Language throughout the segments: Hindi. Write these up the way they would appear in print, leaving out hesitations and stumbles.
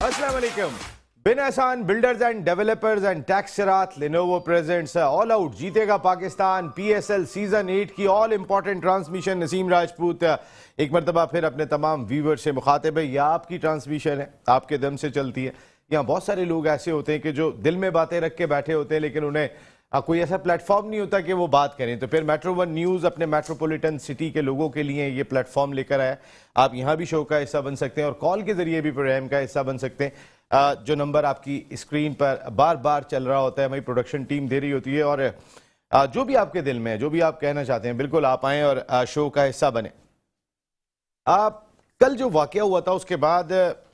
अस्सलाम वालेकुम। Bin Ehsan builders and developers and टैक्सरात लिनोवो प्रेजेंट्स ऑल आउट जीतेगा पाकिस्तान पीएसएल सीजन 8 की all important transmission. Naseem Rajput एक मरतबा फिर अपने तमाम व्यूवर से मुखातिब है। यह आपकी ट्रांसमिशन है, आपके दम से चलती है। यहाँ बहुत सारे लोग ऐसे होते हैं कि जो दिल में बातें रख के बैठे होते हैं, लेकिन उन्हें कोई ऐसा प्लेटफॉर्म नहीं होता कि वो बात करें। तो फिर मेट्रो वन न्यूज़ अपने मेट्रोपॉलिटन सिटी के लोगों के लिए ये प्लेटफॉर्म लेकर आया। आप यहाँ भी शो का हिस्सा बन सकते हैं और कॉल के जरिए भी प्रोग्राम का हिस्सा बन सकते हैं। जो नंबर आपकी स्क्रीन पर बार बार चल रहा होता है, हमारी प्रोडक्शन टीम दे रही होती है। और जो भी आपके दिल में है, जो भी आप कहना चाहते हैं, बिल्कुल आप आएँ और शो का हिस्सा बने। आप कल जो वाकया हुआ था उसके बाद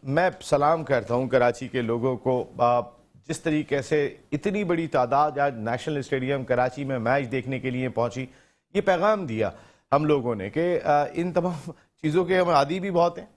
मैं सलाम करता हूँ कराची के लोगों को। जिस तरीके से इतनी बड़ी तादाद आज नेशनल स्टेडियम कराची में मैच देखने के लिए पहुंची, ये पैगाम दिया हम लोगों ने कि इन तमाम चीज़ों के हम आदी भी बहुत हैं।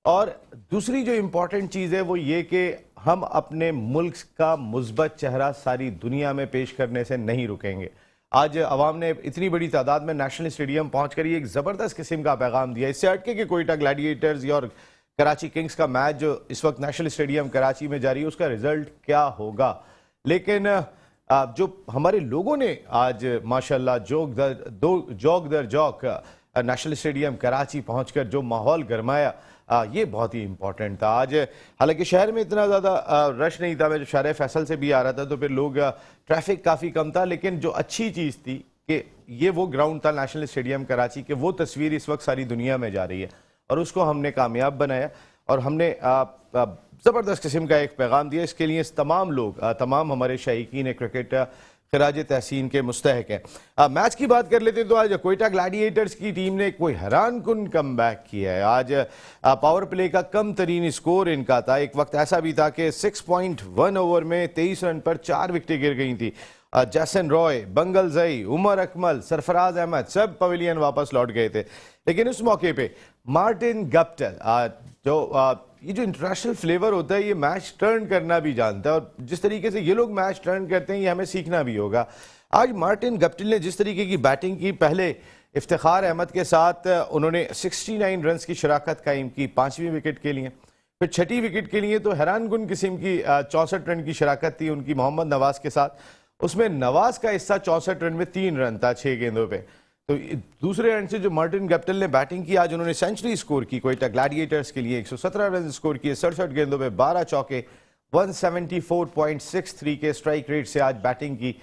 और दूसरी जो इम्पॉर्टेंट चीज़ है वो ये कि हम अपने मुल्क का मुस्बत चेहरा सारी दुनिया में पेश करने से नहीं रुकेंगे। आज अवाम ने इतनी बड़ी तादाद में नेशनल स्टेडियम पहुँच कर ये एक ज़बरदस्त किस्म का पैगाम दिया। इससे हटके कि कोयटा ग्लैडिएटर्स और कराची किंग्स का मैच जो इस वक्त नेशनल स्टेडियम कराची में जारी है उसका रिजल्ट क्या होगा, लेकिन जो हमारे लोगों ने आज माशाल्लाह जौक दर जौक नेशनल स्टेडियम कराची पहुंचकर जो माहौल गरमाया, ये बहुत ही इंपॉर्टेंट था। आज हालांकि शहर में इतना ज़्यादा रश नहीं था, मैं जो शारे फैसल से भी आ रहा था तो फिर लोग ट्रैफिक काफ़ी कम था, लेकिन जो अच्छी चीज़ थी कि ये वो ग्राउंड था नेशनल स्टेडियम कराची के, वो तस्वीर इस वक्त सारी दुनिया में जा रही है और उसको हमने कामयाब बनाया और हमने ज़बरदस्त किस्म का एक पैगाम दिया। इसके लिए तमाम लोग, तमाम हमारे शायकीन क्रिकेट खिराज तहसीन के मुस्तहक हैं। मैच की बात कर लेते हैं तो आज कोयटा ग्लैडिएटर्स की टीम ने कोई हैरान कुन कम बैक किया है। आज पावर प्ले का कम तरीन स्कोर इनका था। एक वक्त ऐसा भी था कि 6.1 ओवर में 23 रन पर 4 विकेटें गिर गई थी। जैसन रॉय, बंगल जई, उमर अकमल, सरफराज अहमद सब पवेलियन वापस लौट गए थे। लेकिन उस मौके पे मार्टिन गप्टिल, ये जो इंटरनेशनल फ्लेवर होता है, ये मैच टर्न करना भी जानता है और जिस तरीके से ये लोग मैच टर्न करते हैं ये हमें सीखना भी होगा। आज मार्टिन गप्टिल ने जिस तरीके की बैटिंग की, पहले इफ्तिखार अहमद के साथ उन्होंने 69 रन की शराकत कायम की 5वीं विकेट के लिए। फिर 6ठी विकेट के लिए तो हैरान कुन किस्म की 64 रन की शराकत थी उनकी मोहम्मद नवाज के साथ। उसमें नवाज का हिस्सा 64 रन में 3 रन था 6 गेंदों पे। तो दूसरे एंड से जो मार्टिन गप्टिल ने बैटिंग की, आज उन्होंने सेंचुरी स्कोर की कोयटा ग्लैडिएटर्स के लिए। 117 रन स्कोर किए, 67 गेंदों पे 12 चौके, 174.63 के स्ट्राइक रेट से आज बैटिंग की।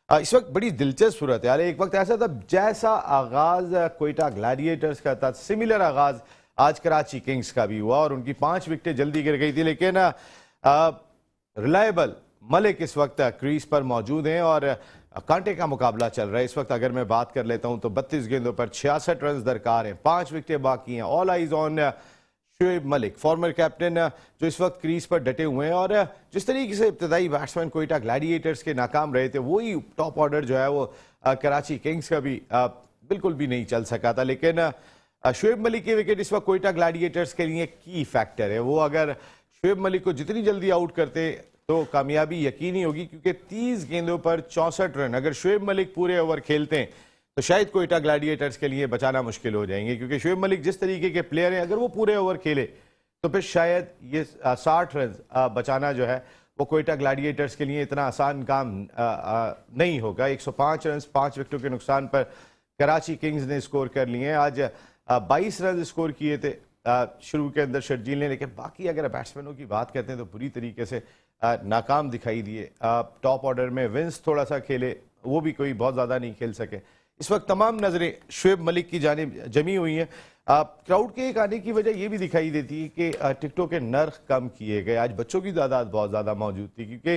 इस वक्त बड़ी दिलचस्प सूरत है। एक वक्त ऐसा था जैसा आगाज कोयटा ग्लैडिएटर्स का था, सिमिलर आगाज आज कराची किंग्स का भी हुआ और उनकी 5 विकेटें जल्दी गिर गई थी। लेकिन रिलायबल मलिक इस वक्त क्रीज पर मौजूद हैं और कांटे का मुकाबला चल रहा है। इस वक्त अगर मैं बात कर लेता हूं तो 32 गेंदों पर 66 रन दरकार हैं, 5 विकेटें बाकी हैं। All eyes on Shoaib Malik, former captain, जो इस वक्त क्रीज पर डटे हुए हैं। और जिस तरीके से इब्तदाई बैट्समैन कोयटा ग्लैडिएटर्स के नाकाम रहे थे, वही टॉप ऑर्डर जो है वो कराची किंग्स का भी बिल्कुल भी नहीं चल सका था। लेकिन शुएब मलिक की विकेट इस वक्त कोयटा ग्लैडिएटर्स के लिए की फैक्टर है। वो अगर शुएब मलिक को जितनी जल्दी आउट करते तो कामयाबी यकीनी होगी, क्योंकि 30 गेंदों पर 64 रन अगर शुएब मलिक पूरे ओवर खेलते हैं तो शायद कोयटा ग्लैडिएटर्स के लिए बचाना मुश्किल हो जाएंगे। क्योंकि शुएब मलिक जिस तरीके के प्लेयर हैं, अगर वो पूरे ओवर खेले तो फिर शायद ये 60 रन बचाना जो है वो कोयटा ग्लैडिएटर्स के लिए इतना आसान काम नहीं होगा। 105 रन 5 विकेटों के नुकसान पर कराची किंग्स ने स्कोर कर लिए हैं। आज 22 रन स्कोर किए थे शुरू के अंदर शर्जील ने, लेकिन बाकी अगर बैट्समैनों की बात करते हैं तो बुरी तरीके से नाकाम दिखाई दिए। टॉप ऑर्डर में विंस थोड़ा सा खेले, वो भी कोई बहुत ज़्यादा नहीं खेल सके। इस वक्त तमाम नज़रें शुएब मलिक की जानिब जमी हुई हैं। क्राउड के एक आने की वजह ये भी दिखाई देती है कि टिकटों के नर्ख कम किए गए। आज बच्चों की तादाद बहुत ज़्यादा मौजूद थी, क्योंकि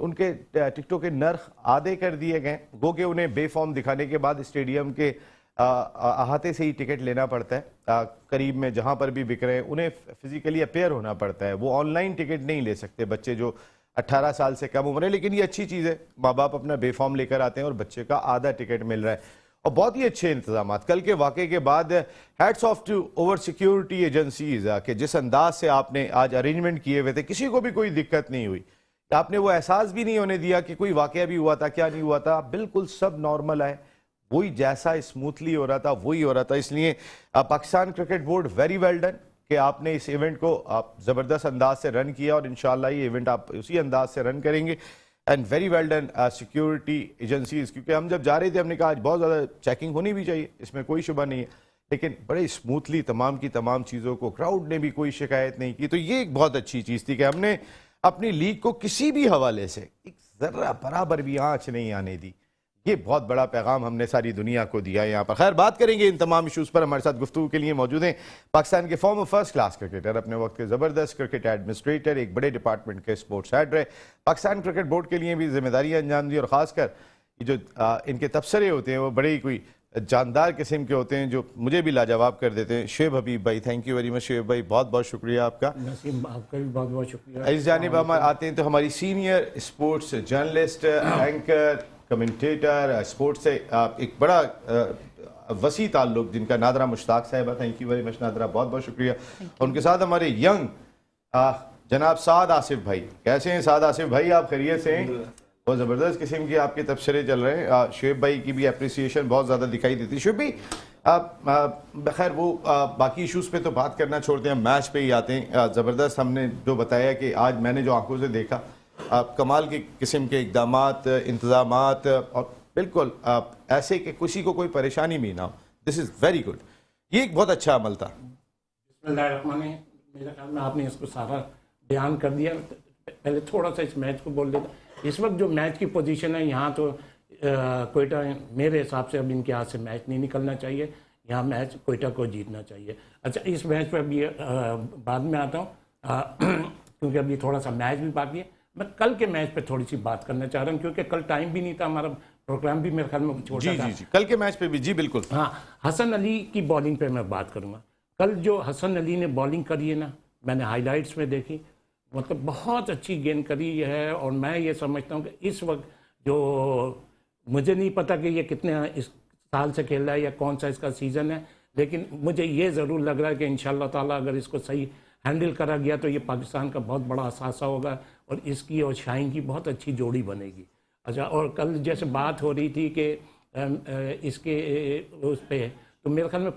उनके टिकटों के नर्ख आधे कर दिए गए, गो के उन्हें बेफॉर्म दिखाने के बाद स्टेडियम के अहाते से ही टिकट लेना पड़ता है। करीब में जहां पर भी बिक रहे हैं उन्हें फिजिकली अपेयर होना पड़ता है, वो ऑनलाइन टिकट नहीं ले सकते बच्चे जो 18 साल से कम उम्र है। लेकिन ये अच्छी चीज़ है, माँ बाप अपना बेफॉर्म लेकर आते हैं और बच्चे का आधा टिकट मिल रहा है और बहुत ही अच्छे इंतजाम। कल के वाक़े के बाद hats off to our security agencies के जिस अंदाज से आपने आज अरेंजमेंट किए हुए थे, किसी को भी कोई दिक्कत नहीं हुई। आपने वो एहसास भी नहीं होने दिया कि कोई वाक़या भी हुआ था, क्या नहीं हुआ था, बिल्कुल सब नॉर्मल है, वही जैसा स्मूथली हो रहा था वही हो रहा था। इसलिए Pakistan cricket board very well done. कि आपने इस इवेंट को आप ज़बरदस्त अंदाज से रन किया और इंशाल्लाह ये इवेंट आप उसी अंदाज से रन करेंगे। And very well done security agencies, क्योंकि हम जब जा रहे थे हमने कहा आज बहुत ज़्यादा चेकिंग होनी भी चाहिए, इसमें कोई शुबा नहीं है, लेकिन बड़े स्मूथली तमाम की तमाम चीज़ों को, क्राउड ने भी कोई शिकायत नहीं की। तो ये एक बहुत अच्छी चीज़ थी कि हमने अपनी लीग को किसी भी हवाले से एक ज़र्रा बराबर भी आँच नहीं आने दी। ये बहुत बड़ा पैगाम हमने सारी दुनिया को दिया है यहाँ पर। खैर, बात करेंगे इन तमाम इशूज़ पर। हमारे साथ गुफ्तगू के लिए मौजूद हैं पाकिस्तान के फॉर्मर फर्स्ट क्लास क्रिकेटर, अपने वक्त के ज़बरदस्त क्रिकेट एडमिनिस्ट्रेटर, एक बड़े डिपार्टमेंट के स्पोर्ट्स हेड रहे, पाकिस्तान क्रिकेट बोर्ड के लिए भी जिम्मेदारियाँ अंजाम दी और ख़ासकर ये जो इनके तबसरे होते हैं वो बड़े ही कोई जानदार किस्म के होते हैं जो मुझे भी लाजवाब कर देते हैं। शुएब हबीब भाई, thank you very much. Shoaib भाई, बहुत बहुत शुक्रिया आपका। नसीम, आपका भी बहुत बहुत शुक्रिया। इस जानिब हम आते हैं तो हमारी senior sports journalist, anchor, commentator, sports से एक बड़ा वसी ताल्लुक जिनका नादरा मुश्ताक साहिबा, thank you very much NADRA, बहुत बहुत शुक्रिया। और उनके साथ हमारे यंग जनाब साद आसिफ भाई। कैसे हैं साद आसिफ भाई, आप खैरियत से हैं? बहुत ज़बरदस्त किस्म के आपके तबसरे चल रहे हैं। शुएब भाई की भी अप्रिसिएशन बहुत ज़्यादा दिखाई देती है। शुएब भाई, खैर वो बाकी इशूज़ पे तो बात करना छोड़ते हैं, मैच पे ही आते हैं। ज़बरदस्त हमने जो बताया कि आज मैंने जो आंखों से देखा, कमाल के किस्म के इक़दामात, इंतज़ामात, और बिल्कुल ऐसे कि किसी को कोई परेशानी भी ना हो। दिस इज़ वेरी गुड, ये एक बहुत अच्छा अमल था। मेरे ख्याल में आपने इसको सारा बयान कर दिया। पहले थोड़ा सा इस मैच को बोल देता। इस वक्त जो मैच की पोजीशन है यहाँ तो कोयटा, मेरे हिसाब से अब इनके हाथ से मैच नहीं निकलना चाहिए। यहाँ मैच कोयटा को जीतना चाहिए। अच्छा, इस मैच पर भी बाद में आता हूँ क्योंकि अभी थोड़ा सा मैच भी बाकी है। मैं कल के मैच पे थोड़ी सी बात करना चाह रहा हूँ क्योंकि कल टाइम भी नहीं था, हमारा प्रोग्राम भी मेरे ख्याल में छोटा था। जी, कल के मैच पे भी, जी बिल्कुल। हाँ, हसन अली की बॉलिंग पे मैं बात करूँगा। कल जो हसन अली ने बॉलिंग करी है ना, मैंने हाईलाइट्स में देखी, मतलब बहुत अच्छी गेंद करी है। और मैं ये समझता हूँ कि इस वक्त जो, मुझे नहीं पता कि ये कितने इस साल से खेल रहा है या कौन सा इसका सीज़न है, लेकिन मुझे ये ज़रूर लग रहा है कि इंशाअल्लाह ताला अगर इसको सही हैंडल करा गया तो ये पाकिस्तान का बहुत बड़ा असासा होगा और इसकी और शाहीन की बहुत अच्छी जोड़ी बनेगी। अच्छा, और कल जैसे बात हो रही थी कि इसके उस पर, तो मेरे ख्याल में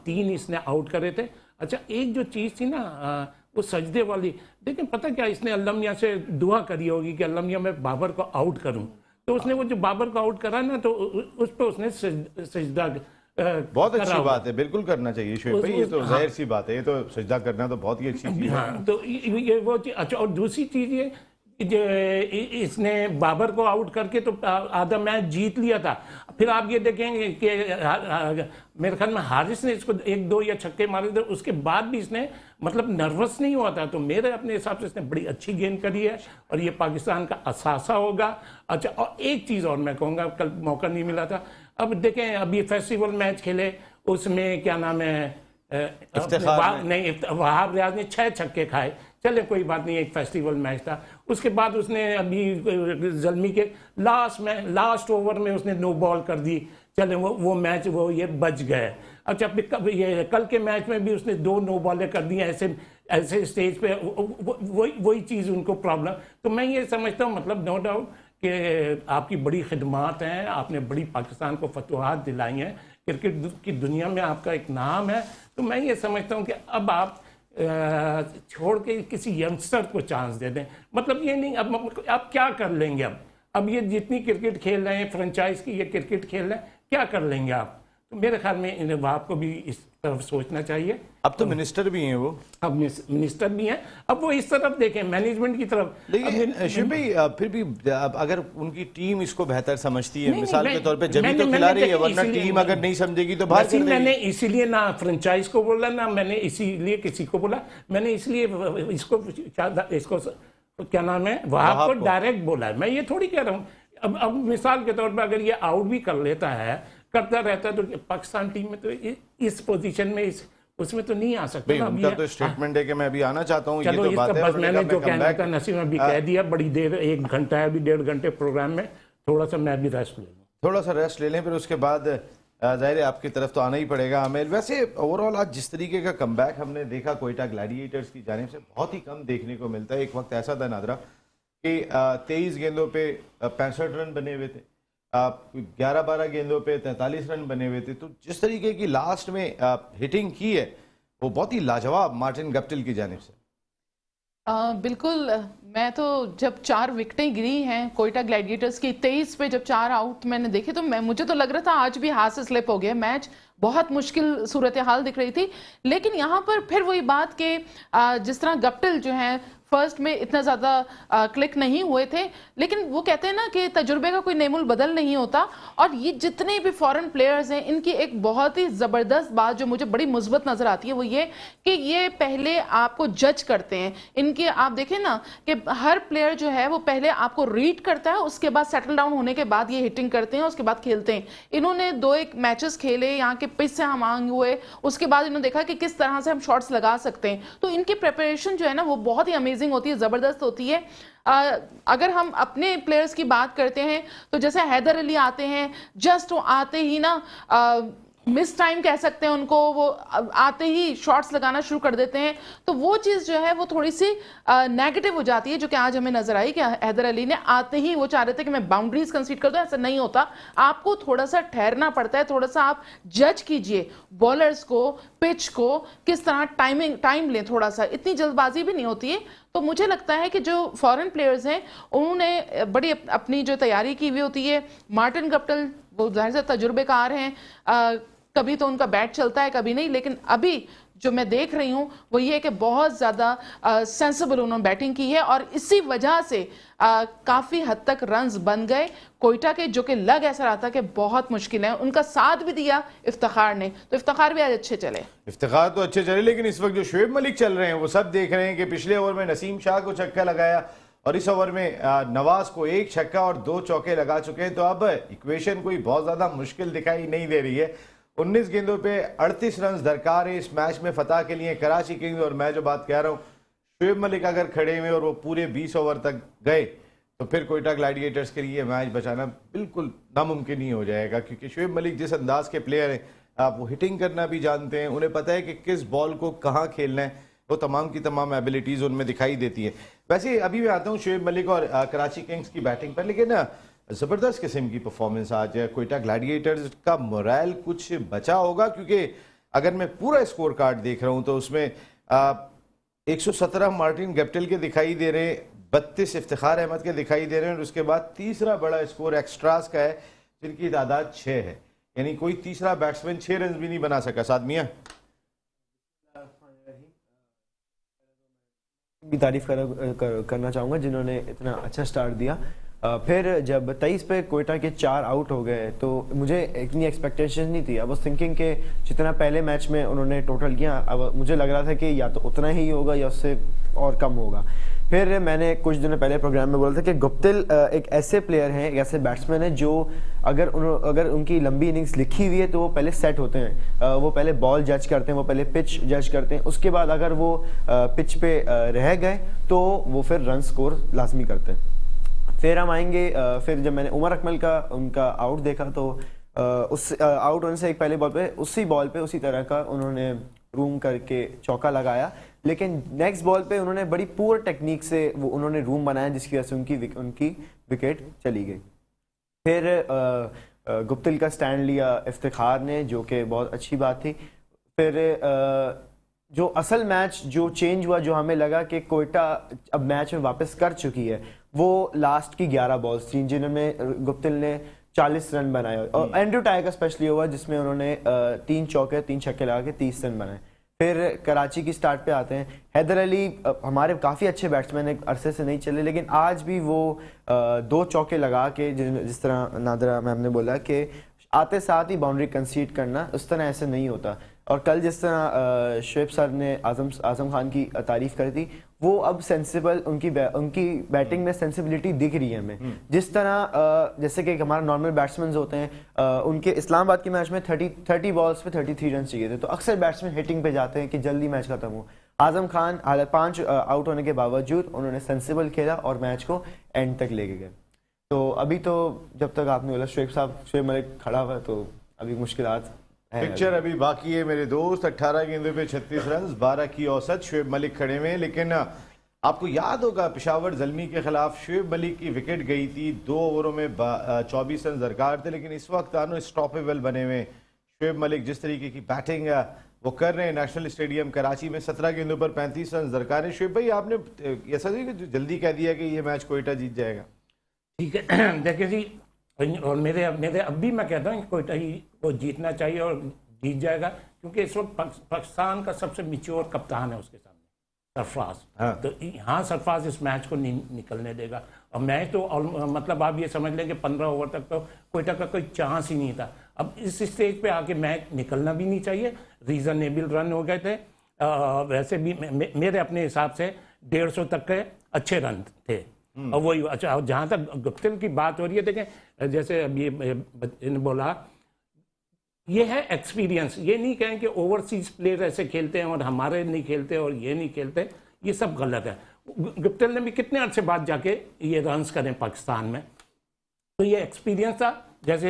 3 इसने आउट करे थे। अच्छा, एक जो चीज़ थी ना वो सजदे वाली, लेकिन पता क्या, इसने अल्लाह मियां से दुआ करी होगी कि अल्लाह मियां मैं बाबर को आउट करूं, तो उसने वो जो बाबर को आउट करा ना तो उस पर उसने सजदा बहुत अच्छी बात है, बिल्कुल करना चाहिए शुएब भाई, ये तो जाहिर सी बात है, ये तो सजदा करना तो बहुत ही अच्छी चीज़ है। हाँ, तो ये वो चीज़। अच्छा, और दूसरी चीज़ ये इसने बाबर को आउट करके तो आधा मैच जीत लिया था। फिर आप ये देखेंगे कि मेरे ख्याल में हारिस ने इसको 1-2 या छक्के मारे थे, उसके बाद भी इसने मतलब नर्वस नहीं हुआ था। तो मेरे अपने हिसाब से इसने बड़ी अच्छी गेंद करी है और ये पाकिस्तान का असासा होगा। अच्छा, और एक चीज़ और मैं कहूँगा, कल मौका नहीं मिला था। अब देखें, अभी फेस्टिवल मैच खेले, उसमें क्या नाम है, वहाब रियाज ने 6 छक्के खाए। चले कोई बात नहीं, एक फेस्टिवल मैच था। उसके बाद उसने अभी जल्मी के लास्ट ओवर में उसने नो बॉल कर दी। चले वो मैच वो ये बच गए। अच्छा, ये कल के मैच में भी उसने 2 नो बॉलें कर दी ऐसे स्टेज पे, वही चीज़ उनको प्रॉब्लम। तो मैं ये समझता हूँ, मतलब नो डाउट कि आपकी बड़ी खिदमात हैं, आपने बड़ी पाकिस्तान को फतवाहत दिलाई हैं, क्रिकेट की दुनिया में आपका एक नाम है। तो मैं ये समझता हूँ कि अब आप छोड़ के किसी यंगस्टर को चांस दे दें। मतलब ये नहीं, अब आप क्या कर लेंगे? अब ये जितनी क्रिकेट खेल रहे हैं, फ्रेंचाइज की ये क्रिकेट खेल रहे हैं, क्या कर लेंगे आप? तो मेरे ख्याल में इन्हें आपको भी इस तरफ सोचना चाहिए। अब तो मिनिस्टर भी हैं वो, अब मिनिस्टर भी हैं, अब वो इस तरफ देखें, मैनेजमेंट की तरफ। लेकिन शुएब भाई, फिर भी अगर उनकी टीम इसको बेहतर समझती है, मिसाल के तौर पे जब तो खिला रही है, वरना टीम अगर नहीं समझेगी तो बाहर कर देगी। मैंने इसीलिए ना फ्रेंचाइज को बोला, ना मैंने इसीलिए किसी को बोला, मैंने इसलिए इसको क्या नाम है, वहाब को डायरेक्ट बोला है। मैं ये थोड़ी कह रहा हूँ, अब मिसाल के तौर पर अगर ये आउट भी कर लेता है, करता रहता है, तो पाकिस्तान टीम में तो इस पोजीशन में उसमें तो नहीं आ सकता। उनका तो स्टेटमेंट है कि मैं अभी आना चाहता हूँ। चलो, ये तो बात है, बस मैंने जो कहना था नसीम अभी कह दिया। बड़ी देर, 1 घंटा है अभी, 1.5 घंटे प्रोग्राम में, थोड़ा सा मैं भी रेस्ट ले लूँ। थोड़ा सा रेस्ट ले लें, फिर उसके बाद जाहिर है आपकी तरफ तो आना ही पड़ेगा आमिर। वैसे ओवरऑल आज जिस तरीके का कमबैक हमने देखा कोयटा ग्लैडिएटर्स की जानिब से, बहुत ही कम देखने को मिलता है। एक वक्त ऐसा था नादरा कि 23 गेंदों पे 65 रन बने हुए थे, 11-12 गेंदों पे 43 रन बने हुए थे। तो जिस तरीके की लास्ट में हिटिंग की है वो बहुत ही लाजवाब मार्टिन गप्टिल की जानिब से। बिल्कुल। मैं तो जब 4 विकेटें गिरी हैं कोयटा ग्लैडिएटर्स की 23 पे जब 4 आउट मैंने देखे तो मुझे तो लग रहा था आज भी हाथ से स्लिप हो गया मैच। बहुत मुश्किल सूरत हाल दिख रही थी। लेकिन यहाँ पर फिर वही बात कि जिस तरह गप्टिल जो है फर्स्ट में इतना ज़्यादा क्लिक नहीं हुए थे, लेकिन वो कहते हैं ना कि तजुर्बे का कोई नेमुल बदल नहीं होता। और ये जितने भी फॉरेन प्लेयर्स हैं इनकी एक बहुत ही ज़बरदस्त बात जो मुझे बड़ी मुस्बत नज़र आती है वो ये कि ये पहले आपको जज करते हैं। इनके आप देखें ना कि हर प्लेयर जो है वो पहले आपको रीड करता है, उसके बाद सेटल डाउन होने के बाद ये हिटिंग करते हैं, उसके बाद खेलते हैं। इन्होंने 2-1 मैचेस खेले, यहाँ के पिच से हम आंग हुए, उसके बाद इन्होंने देखा कि किस तरह से हम शॉट्स लगा सकते हैं। तो इनकी प्रिपरेशन जो है ना वो बहुत ही अमेजिंग होती है, जबरदस्त होती है। अगर हम अपने प्लेयर्स की बात करते हैं तो जैसे हैदर अली आते हैं, जस्ट वो आते ही ना मिस टाइम कह सकते हैं उनको, वो आते ही शॉट्स लगाना शुरू कर देते हैं। तो वो चीज़ जो है वो थोड़ी सी नेगेटिव हो जाती है, जो कि आज हमें नजर आई कि हैदर अली ने आते ही वो चाह रहे थे कि मैं बाउंड्रीज कंसीड कर दूं। ऐसा नहीं होता, आपको थोड़ा सा ठहरना पड़ता है, थोड़ा सा आप जज कीजिए बॉलर्स को, पिच को, किस तरह टाइम लें, थोड़ा सा इतनी जल्दबाजी भी नहीं होती है। तो मुझे लगता है कि जो फॉरेन प्लेयर्स हैं उन्होंने बड़ी अपनी जो तैयारी की हुई होती है। मार्टिन गप्टिल वो जाहिर से तजुर्बेकार हैं, कभी तो उनका बैट चलता है कभी नहीं, लेकिन अभी जो मैं देख रही हूं वो ये कि बहुत ज़्यादा सेंसिबल उन्होंने बैटिंग की है और इसी वजह से काफ़ी हद तक रन्स बन गए कोयटा के, जो कि लग ऐसा रहा था कि बहुत मुश्किल है। उनका साथ भी दिया इफ्तिखार ने, तो इफ्तिखार भी आज अच्छे चले। इफ्तिखार तो अच्छे चले, लेकिन इस वक्त जो शोएब मलिक चल रहे हैं वो सब देख रहे हैं कि पिछले ओवर में नसीम शाह को छक्का लगाया और इस ओवर में नवाज को 1 छक्का और 2 चौके लगा चुके हैं। तो अब इक्वेशन कोई बहुत ज़्यादा मुश्किल दिखाई नहीं दे रही है। 19 गेंदों पे 38 रन दरकार है इस मैच में फतह के लिए कराची किंग्स। और मैं जो बात कह रहा हूँ, शोएब मलिक अगर खड़े हुए और वो पूरे 20 ओवर तक गए तो फिर कोयटा ग्लैडिएटर्स के लिए मैच बचाना बिल्कुल नामुमकिन ही हो जाएगा, क्योंकि शोएब मलिक जिस अंदाज के प्लेयर हैं, आप वो हिटिंग करना भी जानते हैं, उन्हें पता है कि किस बॉल को कहाँ खेलना है, वो तमाम की तमाम एबिलिटीज़ उनमें दिखाई देती है। वैसे अभी मैं आता हूँ शोएब मलिक और कराची किंग्स की बैटिंग पर, लेकिन ज़बरदस्त किस्म की परफॉर्मेंस आज है। कोयटा ग्लैडिएटर्स का मोरल कुछ बचा होगा, क्योंकि अगर मैं पूरा स्कोर कार्ड देख रहा हूँ तो उसमें 117 मार्टिन गप्टिल के दिखाई दे रहे हैं, 32 इफ्तिखार अहमद के दिखाई दे रहे हैं और उसके बाद तीसरा बड़ा स्कोर एक्स्ट्रास का है जिनकी तादाद 6 है। यानी कोई तीसरा बैट्समैन 6 रन भी नहीं बना सका। साद मियां की तारीफ करना चाहूँगा जिन्होंने इतना अच्छा स्टार्ट दिया। फिर जब 23 पे कोयटा के 4 आउट हो गए तो मुझे इतनी एक्सपेक्टेशन नहीं थी। आई वाज थिंकिंग कि जितना पहले मैच में उन्होंने टोटल किया, अब मुझे लग रहा था कि या तो उतना ही होगा या उससे और कम होगा। फिर मैंने कुछ दिनों पहले प्रोग्राम में बोला था कि गप्टिल एक ऐसे प्लेयर हैं, एक ऐसे बैट्समैन हैं जो अगर उनकी लंबी इनिंग्स लिखी हुई है तो वो पहले सेट होते हैं, वो पहले बॉल जज करते हैं, वो पहले पिच जज करते हैं, उसके बाद अगर वो पिच पे रह गए तो वो फिर रन स्कोर लाजमी करते हैं। फिर हम आएंगे, फिर जब मैंने उमर अकमल का उनका आउट देखा तो उस आउट होने से एक पहले बॉल पे उसी तरह का उन्होंने रूम करके चौका लगाया, लेकिन नेक्स्ट बॉल पे उन्होंने बड़ी पुअर टेक्निक से वो उन्होंने रूम बनाया जिसकी वजह से उनकी विकेट चली गई। फिर गप्टिल का स्टैंड लिया इफ्तिखार ने, जो कि बहुत अच्छी बात थी। फिर जो असल मैच जो चेंज हुआ, जो हमें लगा कि कोयटा अब मैच में वापस कर चुकी है, वो लास्ट की 11 बॉल्स थी जिनमें गप्टिल ने 40 रन बनाए और एंड्रू टाई का स्पेशली हुआ जिसमें उन्होंने 3 चौके 3 छक्के लगा के 30 रन बनाए। फिर कराची की स्टार्ट पे आते हैं। हैदर अली हमारे काफ़ी अच्छे बैट्समैन एक अरसे से नहीं चले, लेकिन आज भी वो 2 चौके लगा के, जिस तरह नादरा मैम ने बोला कि आते साथ ही बाउंड्री कंसीड करना, उस तरह ऐसे नहीं होता। और कल जिस तरह शोएब सर ने आजम खान की तारीफ करी थी, वो अब सेंसिबल उनकी बैटिंग में सेंसिबिलिटी दिख रही है हमें। जिस तरह जैसे कि हमारे नॉर्मल बैट्समैन होते हैं, उनके इस्लामाबाद के मैच में 30 बॉल्स पे 33 रन चाहिए थे, तो अक्सर बैट्समैन हिटिंग पे जाते हैं कि जल्दी मैच खत्म हो। आजम खान हालांकि 5 आउट होने के बावजूद उन्होंने सेंसिबल खेला और मैच को एंड तक लेके गए। तो अभी तो जब तक आपने बोला शोएब मलिक खड़ा हुआ है तो अभी मुश्किलात पिक्चर अभी बाकी है मेरे दोस्त। 18 गेंदों पे 36 रन, 12 की औसत। शोएब मलिक खड़े हुए हैं, लेकिन आपको याद होगा पेशावर ज़ल्मी के खिलाफ शोएब मलिक की विकेट गई थी, 2 ओवरों में 24 रन दरकार थे, लेकिन इस वक्त अनस्टॉपेबल बने हुए शोएब मलिक। जिस तरीके की बैटिंग वो कर रहे हैं नेशनल स्टेडियम कराची में। 17 गेंदों पर 35 रन दरकार है। शुएब भाई, आपने ऐसा नहीं कि जल्दी कह दिया कि ये मैच कोयटा जीत जाएगा? ठीक है देखिए जी, और मेरे अब भी मैं कहता हूँ कि कोयटा ही को जीतना चाहिए और जीत जाएगा, क्योंकि इस वक्त पाकिस्तान का सबसे मैच्योर कप्तान है उसके सामने, सरफराज। हाँ। तो यहाँ सरफराज इस मैच को नहीं निकलने देगा। और मैच तो मतलब आप ये समझ लें कि 15 ओवर तक तो कोयटा का कोई चांस ही नहीं था। अब इस स्टेज पे आके मैच निकलना भी नहीं चाहिए। रीजनेबल रन हो गए थे, वैसे भी मेरे अपने हिसाब से 150 तक के अच्छे रन थे। और वही अच्छा, जहाँ तक गुप्तिल की बात हो रही है, देखें जैसे अब ये बोला, ये है एक्सपीरियंस। ये नहीं कहें कि ओवरसीज प्लेयर ऐसे खेलते हैं और हमारे नहीं खेलते और ये नहीं खेलते, ये सब गलत है। गुप्तिल ने भी कितने अर्से बाद जाके ये रन्स करें पाकिस्तान में, तो ये एक्सपीरियंस था। जैसे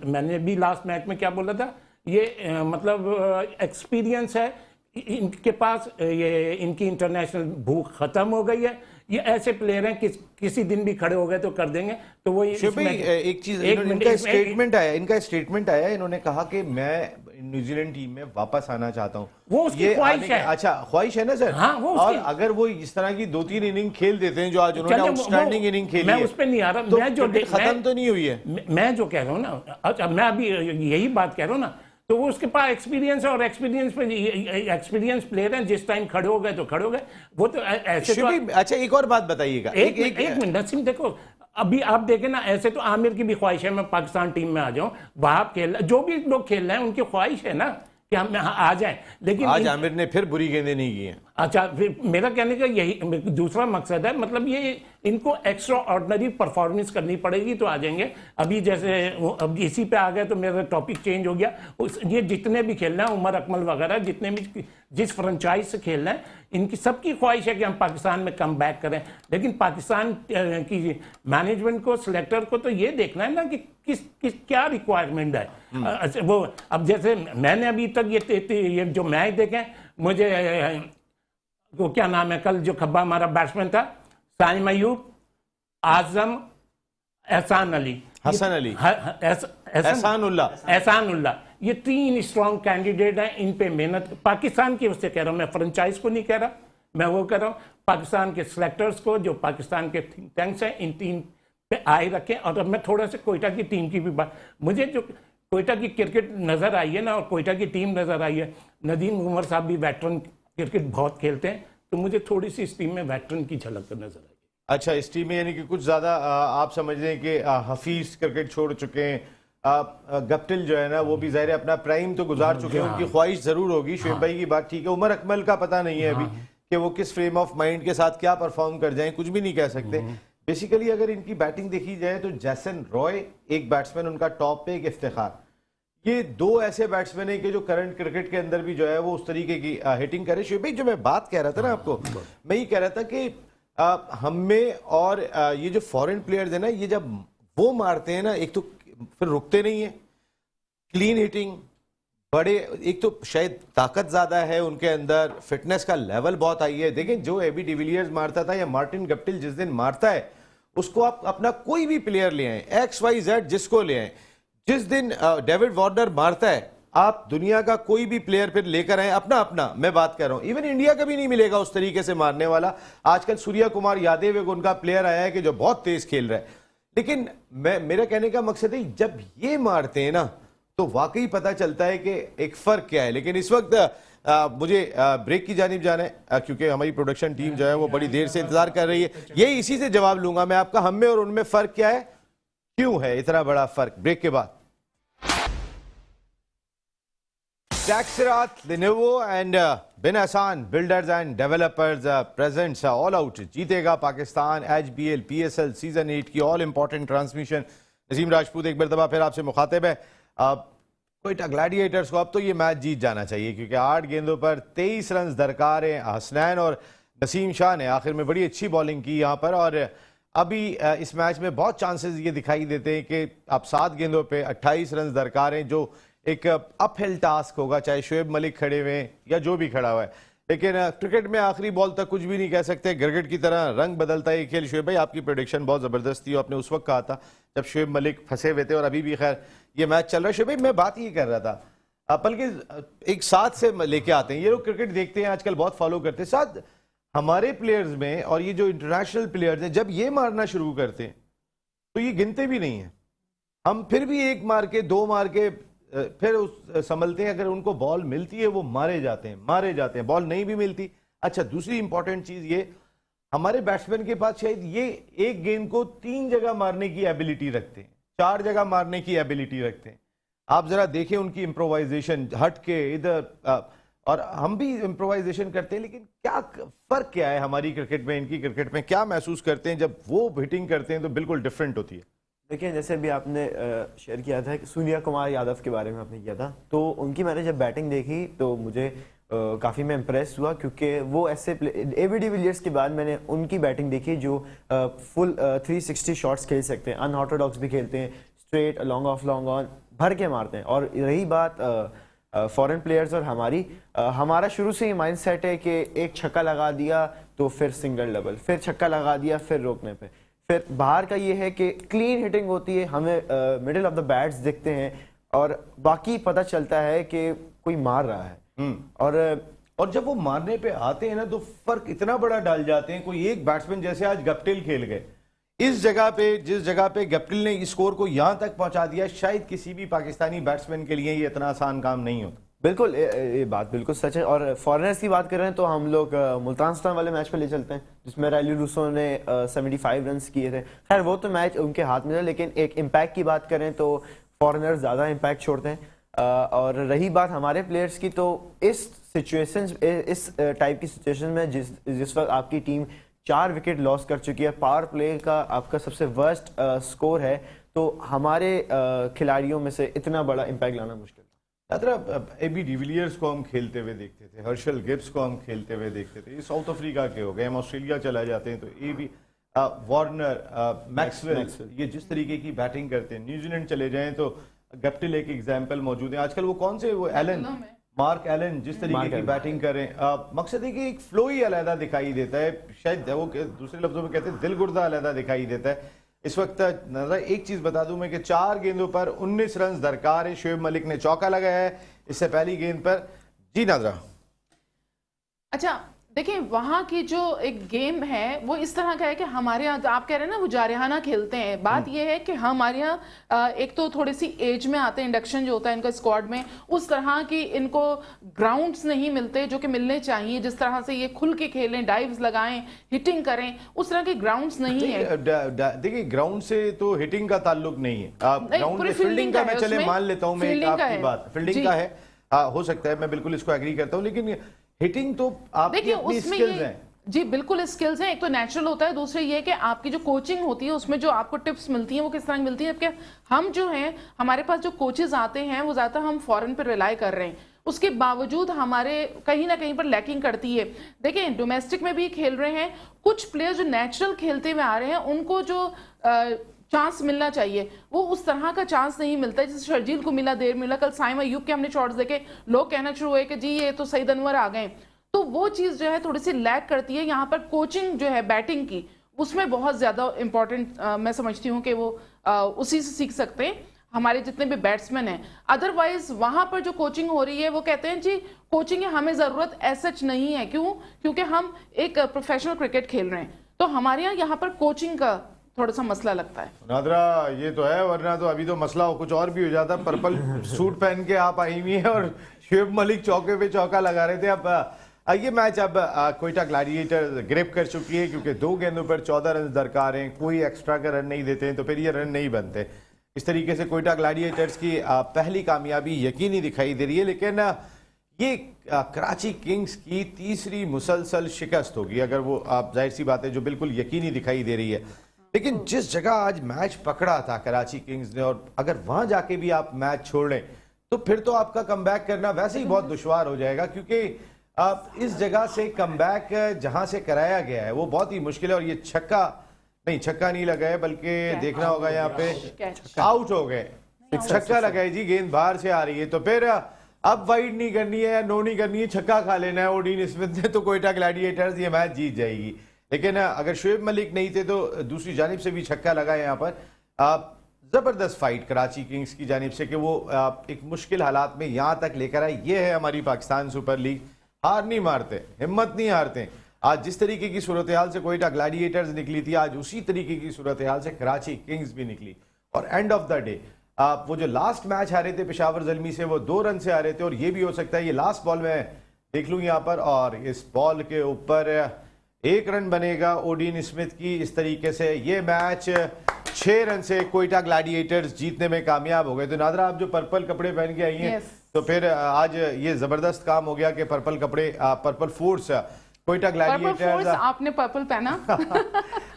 मैंने भी लास्ट मैच में क्या बोला था, ये मतलब एक्सपीरियंस है इनके पास, ये इनकी इंटरनेशनल भूख खत्म हो गई है। ये ऐसे प्लेयर हैं किसी दिन भी खड़े हो गए तो कर देंगे। तो वो एक चीज, इनका स्टेटमेंट आया, इन्होंने कहा कि मैं न्यूजीलैंड टीम में वापस आना चाहता हूँ। वो उसकी ख्वाहिश है। अच्छा, ख्वाहिश है ना सर? हाँ, वो और अगर वो इस तरह की 2-3 इनिंग खेल देते हैं जो आज उन्होंने आउटस्टैंडिंग इनिंग खेली मैं है, उस पर नहीं आ रहा, तो मैं जो खत्म तो नहीं हुई है। मैं जो कह रहा हूँ ना, अच्छा मैं अभी यही बात कह रहा हूँ ना, तो वो उसके पास एक्सपीरियंस है और एक्सपीरियंस पे एक्सपीरियंस प्लेयर हैं, जिस टाइम खड़े हो गए तो खड़े हो गए। वो तो ऐसे तो अच्छा, एक और बात बताइएगा। एक मिनट नसीम, देखो अभी आप देखें ना, ऐसे तो आमिर की भी ख्वाहिश है मैं पाकिस्तान टीम में आ जाऊं, वहां खेल, जो भी लोग खेल रहे हैं उनकी ख्वाहिश है ना कि हम यहाँ आ जाएं, लेकिन आज आमिर ने फिर बुरी गेंदें नहीं की हैं। अच्छा, फिर मेरा कहने का यही दूसरा मकसद है, मतलब ये इनको एक्स्ट्रा ऑर्डिनरी परफॉर्मेंस करनी पड़ेगी तो आ जाएंगे। अभी जैसे अब इसी पे आ गए तो मेरा टॉपिक चेंज हो गया। ये जितने भी खेल रहे हैं, उमर अकमल वगैरह, जितने भी जिस फ्रेंचाइज से खेल रहे हैं, इनकी सबकी ख्वाहिश है कि हम पाकिस्तान में कम बैक करें। लेकिन पाकिस्तान की मैनेजमेंट को, सिलेक्टर को तो ये देखना है ना कि किस क्या रिक्वायरमेंट है। वो अब जैसे मैंने अभी तक ये जो मैच देखे, मुझे वो क्या नाम है, कल जो खब्बा हमारा बैट्समैन था, साइम अयूब, आजम, एहसान अली, हसन अली, एहसान उल्ला, ये 3 स्ट्रॉन्ग कैंडिडेट हैं। इन पे मेहनत पाकिस्तान की उससे कह रहा हूँ मैं, फ्रेंचाइज को नहीं कह रहा, मैं वो कह रहा हूँ पाकिस्तान के सिलेक्टर्स को, जो पाकिस्तान के थिंक टैंक्स हैं, इन 3 पे आए रखें। और अब मैं थोड़ा सा कोयटा की टीम की भी बात, मुझे जो कोयटा की क्रिकेट नजर आई है ना, और कोयटा की टीम नजर आई है, नदीम उमर साहब भी वेटरन क्रिकेट बहुत खेलते हैं, तो मुझे थोड़ी सी इस टीम में वेटरन की झलक नजर आई। अच्छा, इस टीम में यानी कि कुछ ज्यादा आप समझ लें कि हफीज क्रिकेट छोड़ चुके हैं, गप्टिल जो है ना वो भी ज़ाहिर अपना प्राइम तो गुजार चुके हैं, उनकी ख्वाहिश जरूर होगी। शुएब भाई की बात ठीक है। उमर अकमल का पता नहीं है अभी कि वो किस फ्रेम ऑफ माइंड के साथ क्या परफॉर्म कर जाएं, कुछ भी नहीं कह सकते। बेसिकली अगर इनकी बैटिंग देखी जाए तो जैसन रॉय एक बैट्समैन उनका टॉप पे, एक इफ्तिखार, ये 2 ऐसे बैट्समैन है कि जो करंट क्रिकेट के अंदर भी जो है वो उस तरीके की हिटिंग करे। शुएब भाई, जो मैं बात कह रहा था ना आपको, मैं ये कह रहा था कि हम में और ये जो फॉरेन प्लेयर्स है ना, ये जब वो मारते हैं ना, एक तो फिर रुकते नहीं है, क्लीन हिटिंग, बड़े, एक तो शायद ताकत ज्यादा है उनके अंदर, फिटनेस का लेवल बहुत हाई है। देखें जो एबी डिविलियर्स मारता था या मार्टिन गप्टिल जिस दिन मारता है, उसको आप अपना कोई भी प्लेयर ले आए, XYZ जिसको ले आए, जिस दिन डेविड वार्नर मारता है, आप दुनिया का कोई भी प्लेयर फिर लेकर आए अपना मैं बात कर रहा हूं, इवन इंडिया का भी नहीं मिलेगा उस तरीके से मारने वाला। आजकल सूर्या कुमार यादव एक उनका प्लेयर आया है कि जो बहुत तेज खेल रहा है, लेकिन मेरा कहने का मकसद है जब ये मारते हैं ना तो वाकई पता चलता है कि एक फर्क क्या है। लेकिन इस वक्त मुझे ब्रेक की जानिब जाना है, क्योंकि हमारी प्रोडक्शन टीम जो है वो बड़ी देर से इंतजार कर रही है। यही इसी से जवाब लूंगा मैं आपका, हम में और उनमें फर्क क्या है, क्यों है इतना बड़ा फर्क। ब्रेक के बाद Taxirat, Lenovo and Bin Hassan Builders and Developers presents All Out जीतेगा पाकिस्तान HBL PSL सीजन 8 की all important transmission. Naseem Rajput एक मरतबा फिर आपसे मुखातिब है। कोयटा ग्लैडिएटर्स को अब तो ये मैच जीत जाना चाहिए, क्योंकि 8 गेंदों पर 23 रन दरकार हैं। हसनैन और नसीम शाह ने आखिर में बड़ी अच्छी बॉलिंग की यहाँ पर, और अभी इस मैच में बहुत चांसेस ये दिखाई देते हैं कि अब 7 गेंदों पे 28 रन दरकार हैं, जो एक अपहिल टास्क होगा, चाहे शुएब मलिक खड़े हुए या जो भी खड़ा हुआ है। लेकिन क्रिकेट में आखिरी बॉल तक कुछ भी नहीं कह सकते, क्रिकेट की तरह रंग बदलता है खेल। शुएब भाई, आपकी प्रेडिक्शन बहुत जबरदस्त थी, आपने उस वक्त कहा था जब शुएब मलिक फंसे हुए थे, और अभी भी खैर ये मैच चल रहा है। शुएब भाई, मैं बात ये कर रहा था, बल्कि एक साथ से लेके आते हैं। ये लोग क्रिकेट देखते हैं आजकल, बहुत फॉलो करते हैं। साथ हमारे प्लेयर्स में और ये जो इंटरनेशनल प्लेयर्स हैं, जब ये मारना शुरू करते हैं तो ये गिनते भी नहीं है। हम फिर भी एक मार के, दो मार के फिर संभलते हैं। अगर उनको बॉल मिलती है वो मारे जाते हैं। बॉल नहीं भी मिलती। अच्छा, दूसरी इंपॉर्टेंट चीज ये, हमारे बैट्समैन के पास शायद ये एक गेंद को 3 जगह मारने की एबिलिटी रखते हैं, 4 जगह मारने की एबिलिटी रखते हैं। आप जरा देखें उनकी इम्प्रोवाइजेशन, हट के इधर, और हम भी इम्प्रोवाइजेशन करते हैं, लेकिन क्या फर्क क्या है हमारी क्रिकेट में, इनकी क्रिकेट में? क्या महसूस करते हैं जब वो हिटिंग करते हैं तो बिल्कुल डिफरेंट होती है? देखिए, जैसे भी आपने शेयर किया था कि सूर्या कुमार यादव के बारे में आपने किया था, तो उनकी मैंने जब बैटिंग देखी तो मुझे काफ़ी मैं इम्प्रेस हुआ, क्योंकि वो ऐसे एबी डिविलियर्स के बाद मैंने उनकी बैटिंग देखी जो फुल 360 शॉट्स खेल सकते हैं, अनऑर्थोडॉक्स भी खेलते हैं, straight, long off, long on, भर के मारते हैं। और रही बात फॉरेन प्लेयर्स और हमारा शुरू से ही माइंडसेट है कि एक छक्का लगा दिया तो फिर सिंगल डबल, फिर छक्का लगा दिया फिर रोकने पे। फिर बाहर का ये है कि क्लीन हिटिंग होती है, हमें मिडिल ऑफ द बैट्स दिखते हैं और बाकी पता चलता है कि कोई मार रहा है। और जब वो मारने पे आते हैं ना तो फर्क इतना बड़ा डाल जाते हैं। कोई एक बैट्समैन, जैसे आज गप्टिल खेल गए इस जगह पे, जिस जगह पे गप्टिल ने स्कोर को यहां तक पहुंचा दिया, शायद किसी भी पाकिस्तानी बैट्समैन के लिए ये इतना आसान काम नहीं होता। बिल्कुल, ये बात बिल्कुल सच है। और फॉरेनर्स की बात कर रहे हैं तो हम लोग मुल्तान सुल्तान वाले मैच पे ले चलते हैं, जिसमें रायली रूसो ने 75 रन किए थे। खैर वो तो मैच उनके हाथ में था, लेकिन एक इम्पैक्ट की बात करें तो फॉरेनर्स ज़्यादा इम्पैक्ट छोड़ते हैं। और रही बात हमारे प्लेयर्स की, तो इस टाइप की सिचुएशन में जिस वक्त आपकी टीम 4 विकेट लॉस कर चुकी है, पावर प्ले का आपका सबसे वर्स्ट स्कोर है, तो हमारे खिलाड़ियों में से इतना बड़ा इम्पैक्ट लाना मुश्किल है। एबी डिविलियर्स को हम खेलते हुए देखते थे, हर्षल गिब्स को हम खेलते हुए देखते थे, ये साउथ अफ्रीका के हो गए। हम ऑस्ट्रेलिया चला जाते हैं तो एबी वार्नर, मैक्सवेल, ये जिस तरीके की बैटिंग करते हैं। न्यूजीलैंड चले जाएं तो गप्टिल एक एग्जाम्पल मौजूद है। आजकल वो कौन से, वो एलन, मार्क एलन जिस तरीके की बैटिंग करें, मकसद है कि एक फ्लो ही अलहदा दिखाई देता है। शायद वो दूसरे लफ्जों में कहते हैं दिल गुर्दा अलहदा दिखाई देता है इस वक्त। नजरा एक चीज बता दूं मैं कि 4 गेंदों पर 19 रन दरकार है। शोएब मलिक ने चौका लगाया है इससे पहली गेंद पर। जी नाजरा। अच्छा देखिए, वहाँ की जो एक गेम है वो इस तरह का है कि हमारे यहाँ, आप कह रहे हैं ना वो जारहाना खेलते हैं, बात ये है कि हमारे यहाँ एक तो थोड़ी सी एज में आते हैं, इंडक्शन जो होता है इनका स्क्वाड में, उस तरह की इनको ग्राउंड्स नहीं मिलते जो कि मिलने चाहिए। जिस तरह से ये खुल के खेलें, डाइव्स लगाएं, हिटिंग करें, उस तरह के ग्राउंड्स नहीं है। देखिए, ग्राउंड से तो हिटिंग का ताल्लुक नहीं है। ग्राउंड में फील्डिंग का मैं चले मान लेता हूँ, मैं आपकी बात फील्डिंग का है, हो सकता है, मैं बिल्कुल इसको एग्री करता हूँ, लेकिन हिटिंग तो आपकी अपनी स्किल्स हैं। जी बिल्कुल स्किल्स हैं। एक तो नेचुरल होता है, दूसरे ये कि आपकी जो कोचिंग होती है उसमें जो आपको टिप्स मिलती हैं वो किस तरह की मिलती है। जबकि हम जो हैं, हमारे पास जो कोचेज आते हैं वो ज़्यादा हम फॉरेन पर रिलाई कर रहे हैं, उसके बावजूद हमारे कहीं ना कहीं पर लैकिंग करती है। देखिए, डोमेस्टिक में भी खेल रहे हैं कुछ प्लेयर जो नेचुरल खेलते हुए आ रहे हैं, उनको जो चांस मिलना चाहिए वो उस तरह का चांस नहीं मिलता है। जैसे शर्जील को मिला, देर मिला। कल साइम अयूब के हमने शॉट्स देखे, लोग कहना शुरू हुए कि जी ये तो सईद अनवर आ गए, तो वो चीज़ जो है थोड़ी सी लैक करती है। यहाँ पर कोचिंग जो है बैटिंग की, उसमें बहुत ज़्यादा इंपॉर्टेंट मैं समझती हूँ कि वो उसी से सीख सकते हैं हमारे जितने भी बैट्समैन हैं। अदरवाइज वहाँ पर जो कोचिंग हो रही है वो कहते हैं जी कोचिंग है, हमें ज़रूरत ऐसा नहीं है। क्यों? क्योंकि हम एक प्रोफेशनल क्रिकेट खेल रहे हैं, तो हमारे यहाँ पर कोचिंग का थोड़ा सा मसला लगता है। नादरा, ये तो है, वरना तो अभी तो मसला कुछ और भी हो जाता। पर्पल सूट पहन के आप आई हुई है और शोएब मलिक चौके पे चौका लगा रहे थे। अब ये मैच अब कोयटा ग्लैडिएटर ग्रिप कर चुकी है, क्योंकि 2 गेंदों पर 14 रन दरकार हैं, कोई एक्स्ट्रा का रन नहीं देते हैं तो फिर ये रन नहीं बनते। इस तरीके से कोयटा ग्लैडिएटर्स की पहली कामयाबी यकीनी दिखाई दे रही है, लेकिन ये कराची किंग्स की तीसरी मुसलसल शिकस्त होगी अगर वो, आप जाहिर सी बात है, जो बिल्कुल यकीनी दिखाई दे रही है। लेकिन जिस जगह आज मैच पकड़ा था कराची किंग्स ने, और अगर वहां जाके भी आप मैच छोड़ लें तो फिर तो आपका कमबैक करना वैसे ही बहुत दुश्वार हो जाएगा, क्योंकि आप इस जगह से कमबैक जहां से कराया गया है वो बहुत ही मुश्किल है। और ये छक्का नहीं लगा है, बल्कि देखना होगा यहाँ पे आउट हो गए, छक्का लगा है जी, गेंद बाहर से आ रही है, तो फिर अब वाइड नहीं करनी है या नो नहीं करनी है, छक्का खा लेना है ओडी स्मिथ ने, तो कोयटा ग्लैडिएटर्स ये मैच जीत जाएगी। लेकिन अगर शोएब मलिक नहीं थे तो दूसरी जानिब से भी छक्का लगा है यहाँ पर। जबरदस्त फाइट कराची किंग्स की जानिब से कि वो एक मुश्किल हालात में यहां तक लेकर आए। ये है हमारी पाकिस्तान सुपर लीग, हार नहीं मारते, हिम्मत नहीं हारते। आज जिस तरीके की सूरत हाल से कोयटा ग्लैडिएटर्स निकली थी, आज उसी तरीके की सूरत हाल से कराची किंग्स भी निकली। और एंड ऑफ द डे वो जो लास्ट मैच हारे थे पेशावर ज़ल्मी से, वो 2 रन से हारे थे। और ये भी हो सकता है ये लास्ट बॉल में देख लूँ यहाँ पर, और इस बॉल के ऊपर 1 रन बनेगा ओडीन स्मिथ की। इस तरीके से ये मैच 6 रन से कोयटा ग्लैडिएटर्स जीतने में कामयाब हो गए। तो नादरा, आप जो पर्पल कपड़े पहन के आई हैं, तो फिर आज ये जबरदस्त काम हो गया कि पर्पल कपड़े, पर्पल फोर्स कोयटा ग्लैडिएटर्स, आपने पर्पल पहना।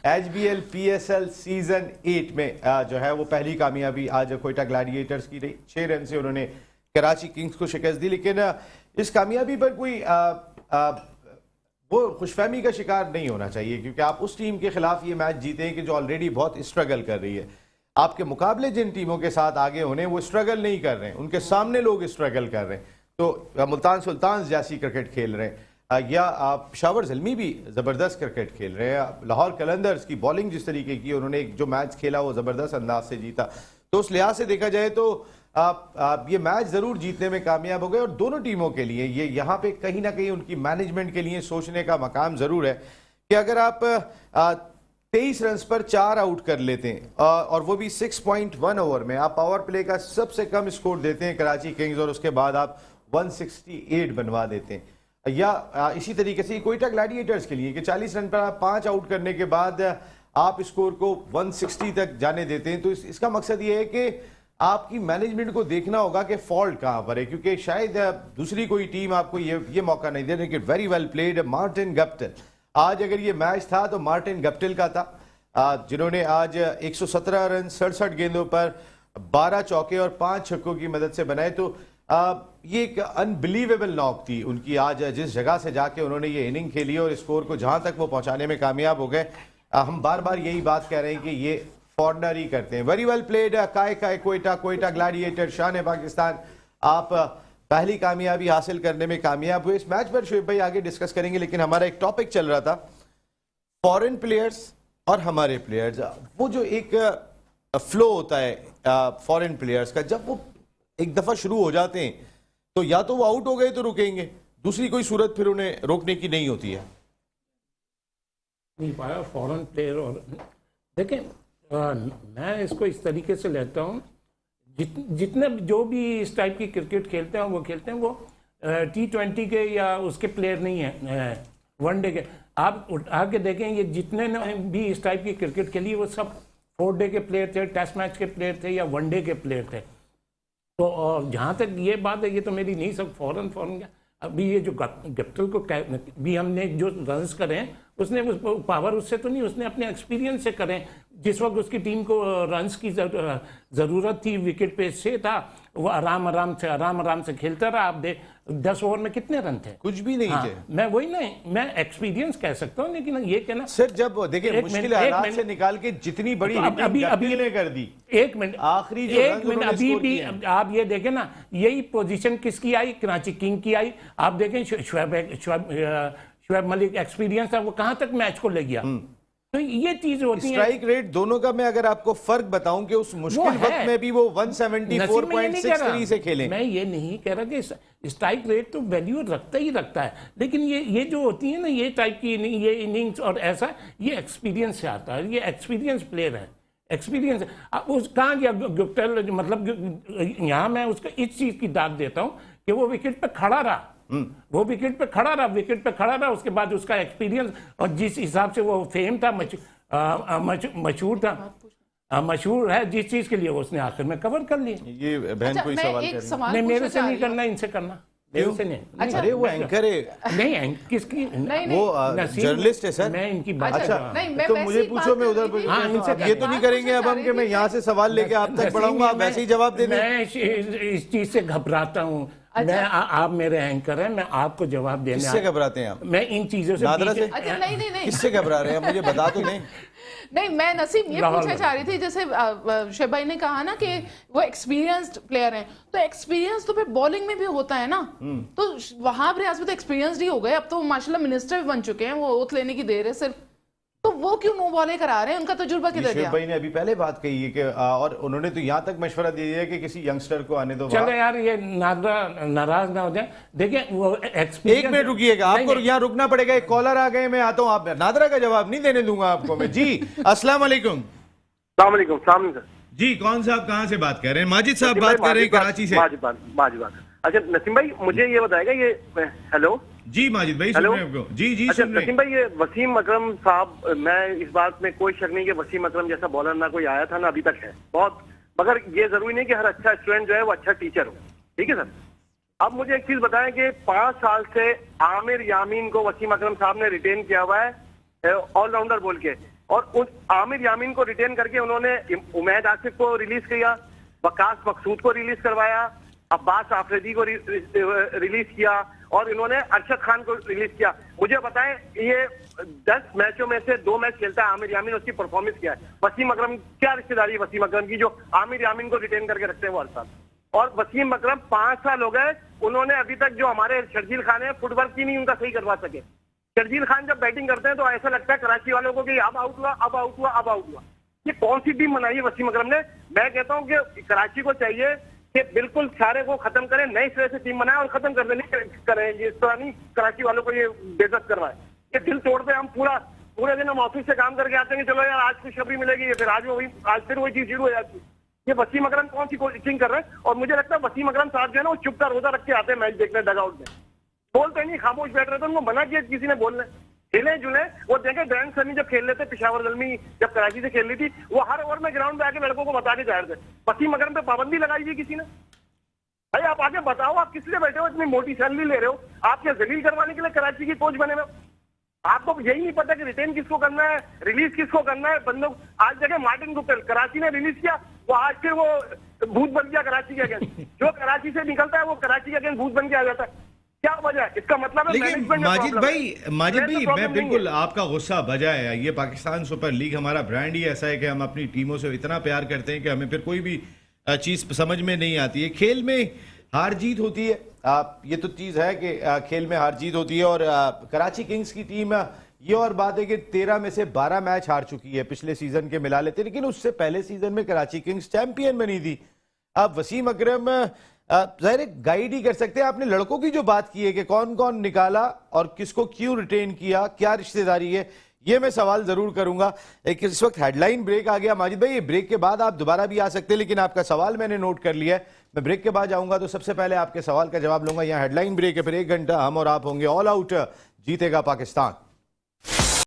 HBL PSL सीजन 8 में जो है वो पहली कामयाबी आज कोयटा ग्लैडिएटर्स की रही। 6 रन से उन्होंने कराची किंग्स को शिकस्त दी। लेकिन इस कामयाबी पर कोई वो खुशफहमी का शिकार नहीं होना चाहिए, क्योंकि आप उस टीम के खिलाफ ये मैच जीते हैं कि जो ऑलरेडी बहुत स्ट्रगल कर रही है। आपके मुकाबले जिन टीमों के साथ आगे होने, वो स्ट्रगल नहीं कर रहे हैं, उनके सामने लोग स्ट्रगल कर रहे हैं। तो मुल्तान सुल्तान जैसी क्रिकेट खेल रहे हैं, या पेशावर ज़ल्मी भी ज़बरदस्त क्रिकेट खेल रहे हैं। लाहौर कलंदर्स की बॉलिंग जिस तरीके की, उन्होंने जो मैच खेला वो ज़बरदस्त अंदाज से जीता। तो उस लिहाज से देखा जाए तो आप ये मैच ज़रूर जीतने में कामयाब हो गए। और दोनों टीमों के लिए ये यहाँ पे कहीं ना कहीं उनकी मैनेजमेंट के लिए सोचने का मकाम ज़रूर है कि अगर आप 23 रन पर 4 आउट कर लेते हैं, और वो भी 6.1 ओवर में, आप पावर प्ले का सबसे कम स्कोर देते हैं कराची किंग्स, और उसके बाद आप 168 बनवा देते हैं। या इसी तरीके से कोयटा ग्लैडिएटर्स के लिए कि 40 रन पर आप 5 आउट करने के बाद आप स्कोर को 160 तक जाने देते हैं। तो इसका मकसद ये है कि आपकी मैनेजमेंट को देखना होगा कि फॉल्ट कहां पर है, क्योंकि शायद दूसरी कोई टीम आपको ये मौका नहीं दे रही। कि very well played Martin Guptill. आज अगर ये मैच था तो मार्टिन गप्टिल का था, जिन्होंने आज 117 रन 67 गेंदों पर 12 चौके और 5 छक्कों की मदद से बनाए। तो ये एक अनबिलीवेबल नॉक थी उनकी आज, जिस जगह से जाके उन्होंने ये इनिंग खेली और स्कोर को जहां तक वो पहुंचाने में कामयाब हो गए। हम बार बार यही बात कह रहे हैं कि ये फॉरनर ही करते हैं। वेरी वेल प्लेड काय कोयटा ग्लैडिएटर, शान है पाकिस्तान। आप पहली कामयाबी हासिल करने में कामयाब हुए। इस मैच पर शोएब भाई आगे डिस्कस करेंगे, लेकिन हमारा एक टॉपिक चल रहा था फॉरेन प्लेयर्स और हमारे प्लेयर्स। वो जो एक फ्लो होता है फॉरेन प्लेयर्स का, जब वो एक दफा शुरू हो जाते हैं तो या तो वो आउट हो गए तो रुकेंगे, दूसरी कोई सूरत फिर उन्हें रोकने की नहीं होती है। नहीं पाया फॉरेन प्लेयर। और देखें, मैं इसको इस तरीके से लेता हूँ, जितने जो भी इस टाइप की क्रिकेट खेलते हैं वो T20 के या उसके प्लेयर नहीं हैं, वनडे के। आप आगे देखें, ये जितने भी इस टाइप की क्रिकेट खेली वो सब 4 डे के प्लेयर थे, टेस्ट मैच के प्लेयर थे या वनडे के प्लेयर थे। तो और जहाँ तक ये बात है, ये तो मेरी नहीं, सब फॉरेन अभी ये जो गप्टिल को भी हमने जो रन्स करे हैं, उसने पावर उससे तो नहीं, उसने अपने एक्सपीरियंस से करें। जिस वक्त उसकी टीम को रन्स की ज़रूरत थी, विकेट पे से था, वो आराम से खेलता रहा। आप 10 ओवर में कितने रन थे? कुछ भी नहीं थे। मैं वही नहीं, मैं एक्सपीरियंस कह सकता हूँ, लेकिन ये कहना सर, जब देखिए मुश्किल हालात से निकाल के जितनी बड़ी अभी ने कर दी। एक मिनट, आखिरी एक मिनट, अभी भी आप ये देखें ना, यही पोजीशन किसकी आई? कराची किंग की आई। आप देखें शुएब मलिक एक्सपीरियंस था, वो कहां तक मैच को ले गया। तो ये चीज होती है। स्ट्राइक रेट दोनों का मैं अगर आपको फर्क बताऊं कि उस मुश्किल वक्त में भी वो 174.63 से खेले। मैं ये नहीं कह रहा कि स्ट्राइक रेट तो वैल्यू रखता है, लेकिन ये जो होती है ना, ये टाइप की ये इनिंग्स और ऐसा, ये एक्सपीरियंस से आता है। ये एक्सपीरियंस प्लेयर है, एक्सपीरियंस। उस कहाँ गया गप्टिल? मतलब यहाँ मैं उसको इस चीज की दाद देता हूँ कि वो विकेट पे खड़ा रहा, विकेट पे खड़ा रहा। उसके बाद उसका एक्सपीरियंस और जिस हिसाब से वो फेम था, मशहूर है जिस चीज के लिए, उसने आखिर में कवर कर लिया। ये बहन कोई सवाल नहीं, मेरे से नहीं करना, इनसे करना। अच्छा, अरे वो एंकर है। नहीं, किसकी? वो जर्नलिस्ट है सर। मैं इनकी बात अच्छा, तो मुझे पूछो, मैं उधर ये तो नहीं करेंगे अब हम कि मैं यहाँ से सवाल लेके आप तक बढ़ाऊंगा, आप वैसे ही जवाब दे दें। मैं इस चीज से घबराता हूँ। मैं आप मेरे एंकर हैं, मैं आपको जवाब देने। किससे घबराते हैं आप? मैं इन चीजों से अच्छा, नहीं किससे घबरा रहे हैं मुझे बता तो नहीं। नहीं, मैं नसीम ये पूछना चाह रही थी, जैसे शोएब भाई ने कहा ना कि वो एक्सपीरियंस्ड प्लेयर हैं, तो एक्सपीरियंस तो फिर बॉलिंग में भी होता है ना। तो वहाब रियाज भी तो एक्सपीरियंस्ड ही हो गए, अब तो माशाल्लाह मिनिस्टर भी बन चुके हैं, वो ओथ लेने की देर है सिर्फ। तो वो क्यों नो बॉले करा रहे हैं? उनका तजुर्बा किधर शुएब गया? भाई ने अभी पहले बात कही है कि और उन्होंने तो यहाँ तक मशवरा दे दिया है कि किसी यंगस्टर को आने दो चलो बाहर। यार, ये नाराज ना हो जाए। देखिए वो एक एक्सपीरियंस, मिनट रुकिएगा, आपको नहीं, यहाँ रुकना पड़ेगा। एक कॉलर आ गए, मैं आता हूँ। आप नादरा का जवाब नहीं देने दूंगा आपको मैं। जी अस्सलाम वालेकुम। सलाम अलैकुम सर। जी कौन साहब, कहाँ से बात कर रहे हैं? माजिद साहब बात कर रहे हैं कराची से। माजिद। अच्छा नसीम भाई, मुझे ये बताएगा ये, हेलो जी माजिद भाई सुन हेलो। रहे हैं आपको। जी जी अच्छा सुन रहे नसीम हैं। भाई, ये वसीम अकरम साहब, मैं इस बात में कोई शक नहीं कि वसीम अकरम जैसा बॉलर ना कोई आया था ना अभी तक है बहुत, मगर ये जरूरी नहीं कि हर अच्छा स्टूडेंट जो है वो अच्छा टीचर हो। ठीक है सर, अब मुझे एक चीज बताएं कि 5 साल से आमिर यामीन को वसीम अकरम साहब ने रिटेन किया हुआ है ऑलराउंडर बोल के, और उस आमिर यामीन को रिटेन करके उन्होंने उमैद आसिफ को रिलीज किया, वकास मकसूद को रिलीज करवाया, अब्बास आफरीदी को रिलीज किया, और इन्होंने अरशद खान को रिलीज किया। मुझे बताएं, ये 10 मैचों में से 2 मैच खेलता है आमिर यामीन, उसकी परफॉर्मेंस क्या है? वसीम अकरम क्या रिश्तेदारी है वसीम अकरम की जो आमिर यामीन को रिटेन करके रखते हैं वो हर साल? और वसीम अकरम 5 साल हो गए, उन्होंने अभी तक जो हमारे शर्जील खान है फुटवर्क की नहीं उनका सही करवा सके। शर्जील खान जब बैटिंग करते हैं तो ऐसा लगता है कराची वालों को कि अब आउट हुआ, अब आउट हुआ, अब आउट हुआ। ये कौन सी टीम बनाई है वसीम अकरम ने? मैं कहता हूं कि कराची को चाहिए कि बिल्कुल सारे को खत्म करें, नई सिरे से टीम बनाए और खत्म कर देने करें। ये इस तरह नहीं कराची वालों को ये बेइज्जत कर रहा है। ये दिल तोड़ते हम पूरे दिन हम ऑफिस से काम करके आते हैं कि चलो यार आज खुशखबरी मिलेगी, फिर आज वही चीज शुरू हो जाती है। ये वसीम अकरम कौन सी कोचिंग कर रहे हैं? और मुझे लगता है वसीम अकरम साहब जो है ना वो चुप का रोजा रख के आते हैं मैच देखने डगआउट में, बोलते नहीं, खामोश बैठ रहे थे। उनको मना किया किसी ने बोलने, खेले जुले। वो देखे ग्रैंड सनी जब खेल रहे थे, पिशावर जलमी जब कराची से खेल रही थी, वो हर ओवर में ग्राउंड पे आके लड़कों को बता के जा रहे थे। वसीम अकरम पे पाबंदी लगाई थी किसी ने? भाई आप आगे बताओ, आप किस लिए बैठे हो, इतनी मोटी सैलरी ले रहे हो, आप क्या जलील करवाने के लिए कराची की कोच बने हुए? आपको यही नहीं पता कि रिटेन किसको करना है, रिलीज किसको करना है? बंदों आज जगह मार्टिन गुप्ता कराची ने रिलीज किया, वो आज फिर वो भूत बन गया कराची के अगेंस्ट। जो कराची से निकलता है वो कराची के अगेंस्ट भूत बन के आ जाता है। क्या वजह है? इसका मतलब है लेकिन मैनेजमेंट में माजिद प्रॉब्लम भाई है। माजिद मेन भाई तो प्रॉब्लम मैं नहीं बिल्कुल है। आपका गुस्सा बजा है। ये पाकिस्तान सुपर लीग हमारा ब्रांड ही ऐसा है कि हम अपनी टीमों से इतना प्यार करते हैं कि हमें फिर कोई भी चीज समझ में नहीं आती है। खेल में हार जीत होती है, ये तो चीज है कि खेल में हार जीत होती है। और कराची किंग्स की टीम ये और बात है कि 13 में से 12 मैच हार चुकी है पिछले सीजन के मिला लेते, लेकिन उससे पहले सीजन में कराची किंग्स चैंपियन बनी थी। अब वसीम अकरम ज़ाहिर गाइड ही कर सकते हैं। आपने लड़कों की जो बात की है कि कौन कौन निकाला और किसको क्यों रिटेन किया, क्या रिश्तेदारी है, ये मैं सवाल जरूर करूंगा। एक इस वक्त हेडलाइन ब्रेक आ गया माजिद भाई, ये ब्रेक के बाद आप दोबारा भी आ सकते हैं, लेकिन आपका सवाल मैंने नोट कर लिया है। मैं ब्रेक के बाद जाऊंगा तो सबसे पहले आपके सवाल का जवाब लूंगा। यहाँ हेडलाइन ब्रेक है, फिर 1 घंटा हम और आप होंगे ऑल आउट जीतेगा पाकिस्तान।